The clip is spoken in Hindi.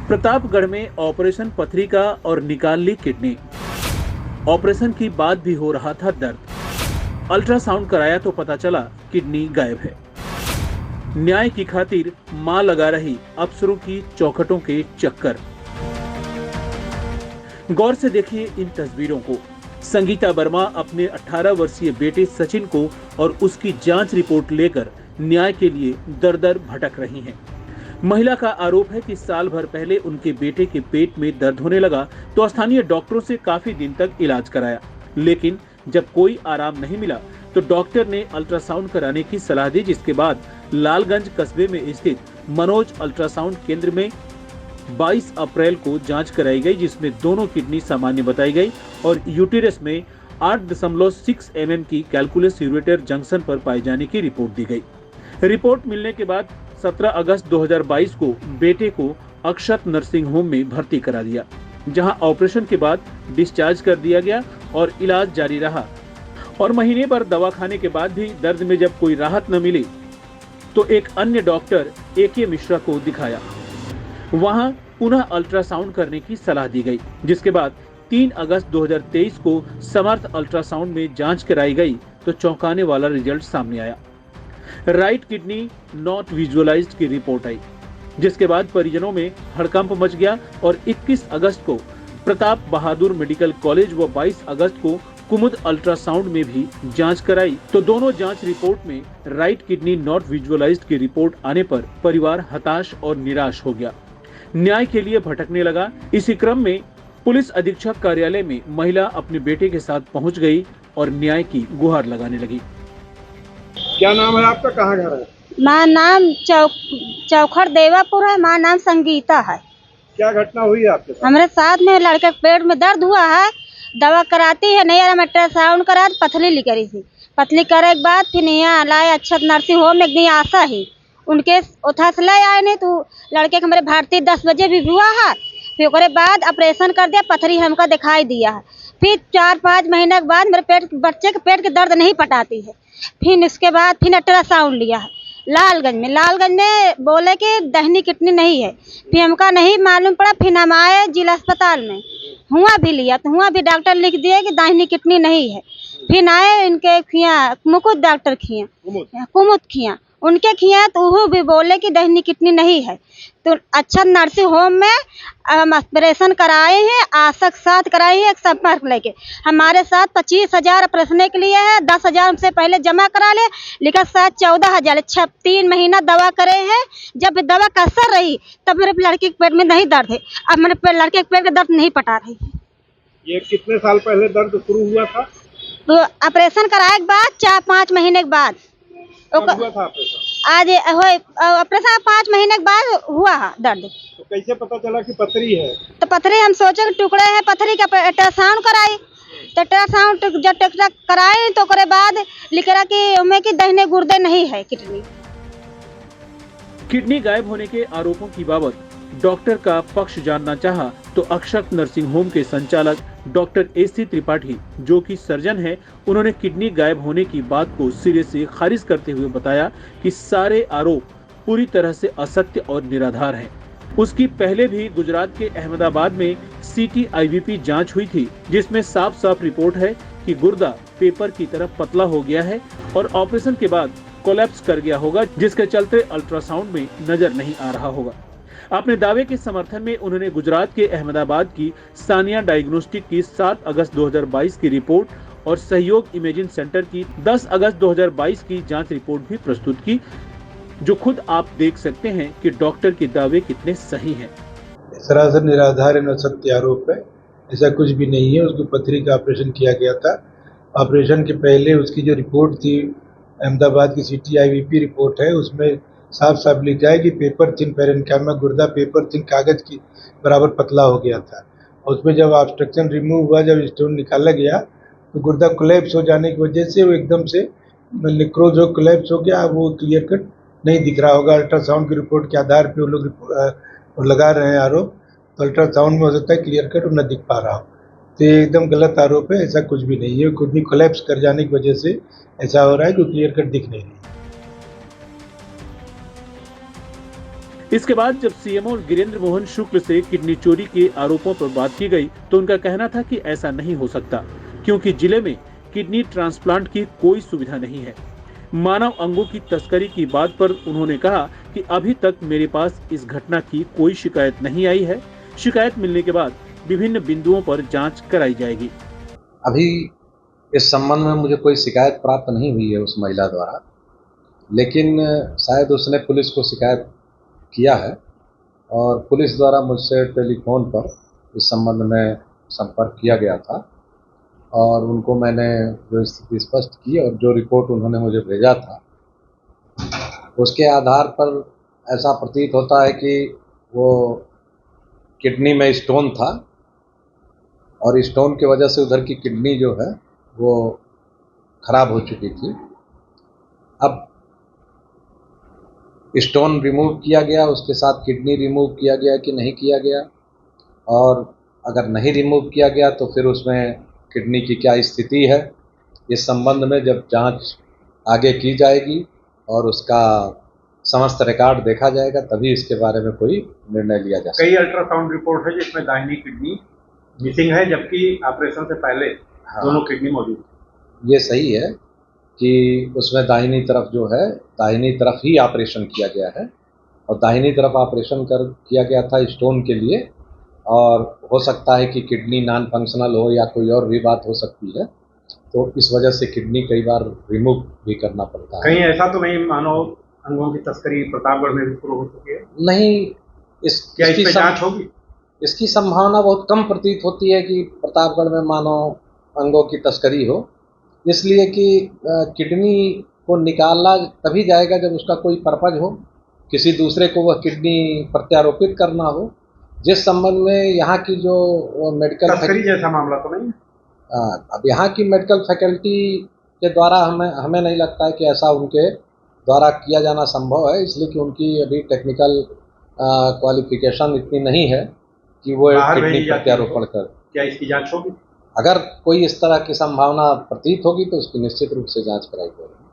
प्रतापगढ़ में ऑपरेशन पथरी का और निकाल ली किडनी। ऑपरेशन की बाद भी हो रहा था दर्द। अल्ट्रासाउंड कराया तो पता चला किडनी गायब है। न्याय की खातिर मां लगा रही अफसरों की चौखटों के चक्कर। गौर से देखिए इन तस्वीरों को। संगीता वर्मा अपने 18 वर्षीय बेटे सचिन को और उसकी जांच रिपोर्ट लेकर न्याय के लिए दर-दर भटक रही हैं। महिला का आरोप है कि साल भर पहले उनके बेटे के पेट में दर्द होने लगा तो स्थानीय डॉक्टरों से काफी दिन तक इलाज कराया, लेकिन जब कोई आराम नहीं मिला तो डॉक्टर ने अल्ट्रासाउंड कराने की सलाह दी, जिसके बाद लालगंज कस्बे में स्थित मनोज अल्ट्रासाउंड केंद्र में 22 अप्रैल को जांच कराई गई, जिसमें दोनों किडनी सामान्य बताई गई और यूटेरस में 8.6 mm की कैलकुलस यूरेटर जंक्शन पर पाए जाने की रिपोर्ट दी गई। रिपोर्ट मिलने के बाद 17 अगस्त 2022 को बेटे को अक्षत नर्सिंग होम में भर्ती करा दिया, जहां ऑपरेशन के बाद डिस्चार्ज कर दिया गया और इलाज जारी रहा। और महीने भर दवा खाने के बाद भी दर्द में जब कोई राहत न मिली तो एक अन्य डॉक्टर AK मिश्रा को दिखाया। वहां पुनः अल्ट्रासाउंड करने की सलाह दी गई, जिसके बाद 3 अगस्त 2023 को समर्थ अल्ट्रासाउंड में जांच कराई गई तो चौंकाने वाला रिजल्ट सामने आया। राइट किडनी नॉट विजुअलाइज्ड की रिपोर्ट आई, जिसके बाद परिजनों में हड़कंप मच गया और 21 अगस्त को प्रताप बहादुर मेडिकल कॉलेज व 22 अगस्त को कुमुद अल्ट्रासाउंड में भी जांच कराई तो दोनों जांच रिपोर्ट में राइट किडनी नॉट विजुअलाइज्ड की रिपोर्ट आने पर परिवार हताश और निराश हो गया, न्याय के लिए भटकने लगा। इसी क्रम में पुलिस अधीक्षक कार्यालय में महिला अपने बेटे के साथ पहुंच गई और न्याय की गुहार लगाने लगी। क्या नाम है आपका, कहाँ घर है? माँ नाम चौखट देवापुर है, माँ नाम संगीता है। क्या घटना हुई है आपके साथ? हमारे साथ में लड़के के पेट में दर्द हुआ है, दवा कराती है नहीं, अल्ट्रासाउंड करा पथरी ली करी थी। पथरी करे के बाद फिर यहाँ लाए अक्षत नर्सिंग होम में एक आशा ही उनके उठा से ले आए नहीं तो लड़के के हमारे भारतीय 10 बजे भी हुआ है। फिर उसके बाद ऑपरेशन कर दिया, पथरी हमका दिखाई दिया है। फिर 4-5 महीने के बाद मेरे बच्चे के पेट के दर्द नहीं पटाती है। फिर इसके बाद फिर अल्ट्रासाउंड लिया है लालगंज में बोले कि दहनी किडनी नहीं है। फिर हमका नहीं मालूम पड़ा, फिर हम आए जिला अस्पताल में, हुआ भी लिया तो हुआ भी डॉक्टर लिख दिए कि दाहिनी किडनी नहीं है। फिर आए इनके खिया मुकुट डॉक्टर कुमुद खिया उनके खिया तो वो भी बोले कि दाहिनी किडनी नहीं है। तो अच्छा नर्सिंग होम में हम ऑपरेशन कराए हैं, आशा के साथ कराए हैं, एक संपर्क लेके हमारे साथ 25,000 ऑपरेशन के लिए है, 10,000 से पहले जमा करा ले, लेकिन शायद 14,000 3 महीना दवा करे हैं। जब दवा का असर रही तब मेरे लड़के के पेट में नहीं दर्द है, अब मेरे लड़के के पेट का दर्द नहीं पटा रही है। ये कितने साल पहले दर्द शुरू हुआ था? तो ऑपरेशन कराए के बाद 4-5 महीने के बाद कब हुआ था ऑपरेशन? आज ऑपरेशन 5 महीने के बाद हुआ है दर्द। तो कैसे पता चला कि पथरी है? तो पथरी हम सोचे कि टुकड़े हैं पथरी का, अल्ट्रासाउंड कराई तो अल्ट्रासाउंड जब कराए तो उसके बाद लिख रहा कि उनमें की दाहिने गुर्दे नहीं है किडनी गायब होने के आरोपों की बाबत डॉक्टर का पक्ष जानना चाहा तो अक्षत नर्सिंग होम के संचालक डॉक्टर AC त्रिपाठी, जो कि सर्जन है, उन्होंने किडनी गायब होने की बात को सिरे से खारिज करते हुए बताया कि सारे आरोप पूरी तरह से असत्य और निराधार हैं। उसकी पहले भी गुजरात के अहमदाबाद में CT IVP जांच हुई थी, जिसमें साफ साफ रिपोर्ट है कि गुर्दा पेपर की तरह पतला हो गया है और ऑपरेशन के बाद कोलैप्स कर गया होगा, जिसके चलते अल्ट्रासाउंड में नजर नहीं आ रहा होगा। अपने दावे के समर्थन में उन्होंने गुजरात के अहमदाबाद की सानिया डायग्नोस्टिक की 7 अगस्त 2022 की रिपोर्ट और सहयोग इमेजिंग सेंटर की 10 अगस्त 2022 की जांच रिपोर्ट भी प्रस्तुत की, जो खुद आप देख सकते हैं कि डॉक्टर के दावे कितने सही हैं। सरासर निराधार एवं असत्य आरोप है, ऐसा कुछ भी नहीं है। उसको पथरी का ऑपरेशन किया गया था। ऑपरेशन के पहले उसकी जो रिपोर्ट थी अहमदाबाद की CT IVP रिपोर्ट है, उसमें साफ साफ लिखा है कि पेपर थिन पेरेन्काइमा गुर्दा पेपर थिन कागज की बराबर पतला हो गया था। और उसमें जब ऑब्स्ट्रक्शन रिमूव हुआ, जब स्टोन निकाला गया तो गुर्दा कोलैप्स हो जाने की वजह से वो एकदम से निक्रोज हो कोलैप्स हो गया। वो क्लियर कट नहीं दिख रहा होगा। अल्ट्रासाउंड की रिपोर्ट के आधार पर वो लोग लगा रहे हैं आरोप, तो अल्ट्रासाउंड में हो सकता है क्लियर कट न दिख पा रहा हो। तो ये एकदम गलत आरोप है, ऐसा कुछ भी नहीं है। किडनी कोलैप्स कर जाने की वजह से ऐसा हो रहा है कि क्लियर कट दिख नहीं रही। इसके बाद जब सीएमओ गिरिंद्र मोहन शुक्ल से किडनी चोरी के आरोपों पर बात की गई तो उनका कहना था कि ऐसा नहीं हो सकता क्योंकि जिले में किडनी ट्रांसप्लांट की कोई सुविधा नहीं है। मानव अंगों की तस्करी की बात पर उन्होंने कहा कि अभी तक मेरे पास इस घटना की कोई शिकायत नहीं आई है। शिकायत मिलने के बाद विभिन्न बिंदुओं पर जांच कराई जाएगी। अभी इस संबंध में मुझे कोई शिकायत प्राप्त नहीं हुई है उस महिला द्वारा, लेकिन शायद उसने पुलिस को शिकायत किया है और पुलिस द्वारा मुझसे टेलीफोन पर इस संबंध में संपर्क किया गया था और उनको मैंने जो स्थिति स्पष्ट की और जो रिपोर्ट उन्होंने मुझे भेजा था उसके आधार पर ऐसा प्रतीत होता है कि वो किडनी में स्टोन था और स्टोन की वजह से उधर की किडनी जो है वो खराब हो चुकी थी। अब स्टोन रिमूव किया गया, उसके साथ किडनी रिमूव किया गया कि नहीं किया गया, और अगर नहीं रिमूव किया गया तो फिर उसमें किडनी की क्या स्थिति है, इस संबंध में जब जांच आगे की जाएगी और उसका समस्त रिकॉर्ड देखा जाएगा तभी इसके बारे में कोई निर्णय लिया जा कई अल्ट्रासाउंड रिपोर्ट है जिसमें दाहिनी किडनी मिसिंग है जबकि ऑपरेशन से पहले दोनों किडनी मौजूद है। ये सही है कि उसमें दाहिनी तरफ जो है दाहिनी तरफ ही ऑपरेशन किया गया है और दाहिनी तरफ ऑपरेशन किया गया था स्टोन के लिए, और हो सकता है कि किडनी नॉन फंक्शनल हो या कोई और भी बात हो सकती है, तो इस वजह से किडनी कई बार रिमूव भी करना पड़ता है। कहीं ऐसा तो नहीं मानव अंगों की तस्करी प्रतापगढ़ में भी शुरू हो चुकी है? नहीं, क्या इस पे जांच होगी? इसकी संभावना बहुत कम प्रतीत होती है कि प्रतापगढ़ में मानव अंगों की तस्करी हो, इसलिए कि किडनी को निकाला तभी जाएगा जब उसका कोई पर्पज हो, किसी दूसरे को वह किडनी प्रत्यारोपित करना हो, जिस संबंध में यहाँ की जो मेडिकल तस्करी जैसा मामला तो नहीं। अब यहाँ की मेडिकल फैकल्टी के द्वारा हमें नहीं लगता है कि ऐसा उनके द्वारा किया जाना संभव है, इसलिए कि उनकी अभी टेक्निकल क्वालिफिकेशन इतनी नहीं है कि वो किडनी प्रत्यारोपण कर। क्या इसकी जांच होगी? अगर कोई इस तरह की संभावना प्रतीत होगी तो उसकी निश्चित रूप से जांच कराई जाएगी।